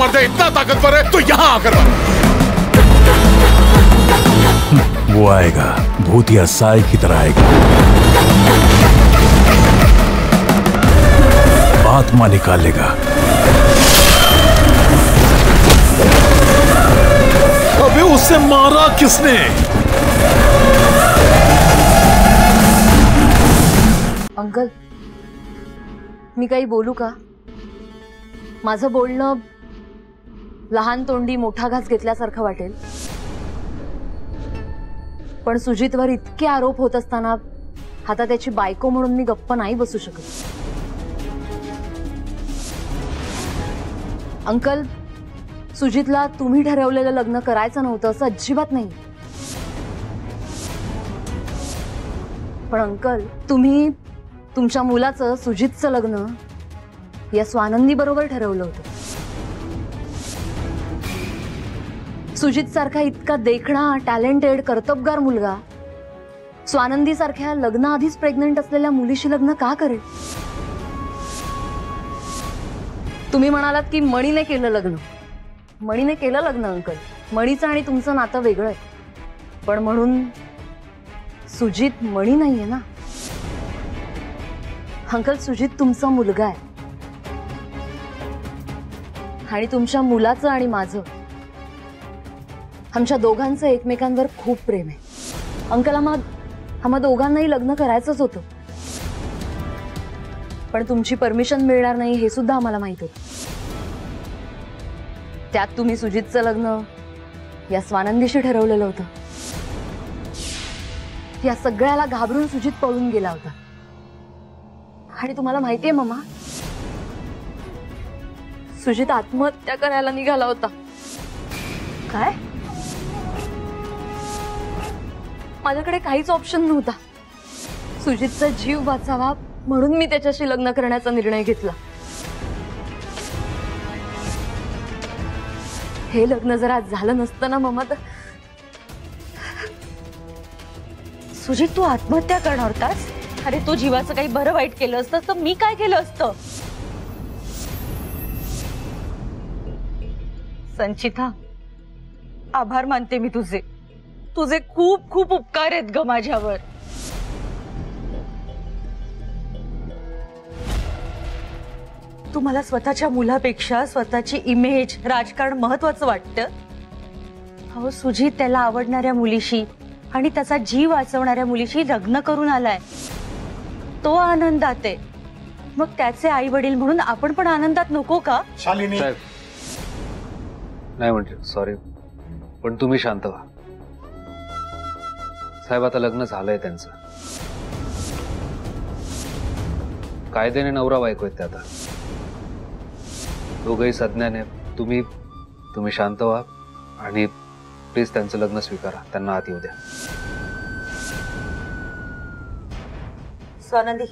मर्द इतना ताकतवर है तो यहाँ आकर मारो। वो आएगा, भूतिया साय की तरह आएगा, आत्मा निकालेगा। अबे उसे मारा किसने? अंकल, मी काही बोलू का? माझं बोलणं लहान तोंडी मोठा घास घेतल्यासारखं वाटेल, पण सुजितवर इतके आरोप होत असताना आता त्याची बायको म्हणून मी गप्प नाही बसू शकत। अंकल, सुजितला तुम्ही ठरवलेलं लग्न करायचं नव्हतं असं अजिबात नाही, पण अंकल तुम्ही तुमच्या मुलाचं सुजितचं लग्न या स्वानंदी बरोबर ठरवलं होतं। सुजित सारखा इतका देखणा, टॅलेंटेड, कर्तबगार मुलगा स्वानंदी सारख्या लग्नाआधीच प्रेग्नंट असलेल्या मुलीशी लग्न का करेल? तुम्ही म्हणालात की मणीने केलं लग्न, मणीने केलं लग्न अंकल, मणीचं आणि तुमचं नातं वेगळं आहे, पण म्हणून सुजित मणी नाहीये ना अंकल। सुजित तुमचा मुलगा आहे आणि तुमच्या मुलाचं आणि माझं, आमच्या दोघांचं एकमेकांवर खूप प्रेम आहे अंकल। आम्हा दोघांनाही लग्न करायचंच होतं, पण तुमची परमिशन मिळणार नाही हे सुद्धा आम्हाला माहित होतं। त्यात तुम्ही सुजितचं लग्न या स्वानंदीशी ठरवलेलं होतं। या सगळ्याला घाबरून सुजित पळून गेला होता आणि तुम्हाला माहितीये मम्मा, सुजित आत्महत्या करायला निघाला होता। काय? माझ्याकडे काहीच ऑप्शन नव्हता, सुजितचा जीव वाचावा म्हणून मी त्याच्याशी लग्न करण्याचा निर्णय घेतला। हे लग्न जर आज झालं नसतं ना मम्मा तर सुजित, तू आत्महत्या करणार होतास? अरे तू जीवाचं काही बरं वाईट केलं असतं तर मी काय केलं असतं? संचिता, आभार मानते मी तुझे, तुझे खूप खूप उपकार आहेत ग माझ्यावर। तुम्हाला स्वतःच्या मुलापेक्षा स्वतःची इमेज, राजकारण महत्वाचं वाटतं? अहो सुजित त्याला आवडणाऱ्या मुलीशी आणि त्याचा जीव वाचवणाऱ्या मुलीशी लग्न करून आलाय, तो आनंदात आहे, मग त्याचे आई वडील म्हणून आपण पण आनंदात नको का? शालिनी साहेब, नाही म्हणजे सॉरी, पण तुम्ही शांत व्हा साहेब। आता लग्न झालंय त्यांचं, कायद्याने नवरा बायको आहेत ते आता, दोघंही सज्ञाने। तुम्ही शांत व्हा आणि प्लीज त्यांचं लग्न स्वीकारा, त्यांना आत येऊ द्या। स्वानंदी,